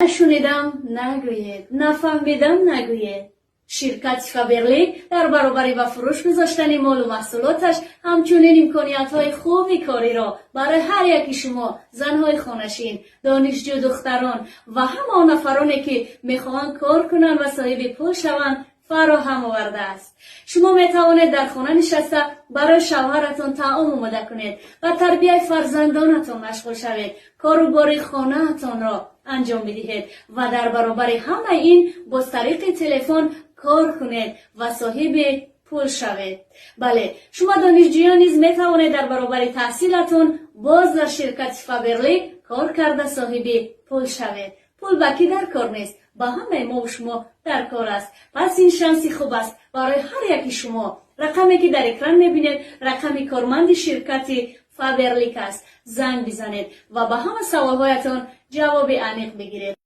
نشنیدم نگویید، نفهمیدم نگویید. شرکت فابرلی در برابر با فروش گذاشتن مال و محصولاتش همچنین امکانیت‌های خوبی کاری را برای هر یکی شما زن‌های خانشین، دانشجو دختران و همان نفرانی که می‌خواهند کار کنند و صاحب پول شوند فراهم آورده است. شما می توانید در خانه نشسته برای شوهرتان طعام آماده کنید و تربیت فرزندانتان مشغول شوید. کاروبار خانه‌تان را انجام بدهید و در برابر همه این با طریق تلفن کار کنید و صاحب پول شوید. بله، شما دانشجویان نیز می توانید در برابر تحصیلتان باز در شرکت فابرلی کار کرده صاحب پول شوید. پول با کی در کار نیست، با همه ما و شما در کار است. پس این شانسی خوب است برای هر یکی شما. رقمی که در اکران میبینید رقم کارمند شرکت فابرلیک است. زنگ بزنید و با همه سوالهایتان جواب عمیق بگیرید.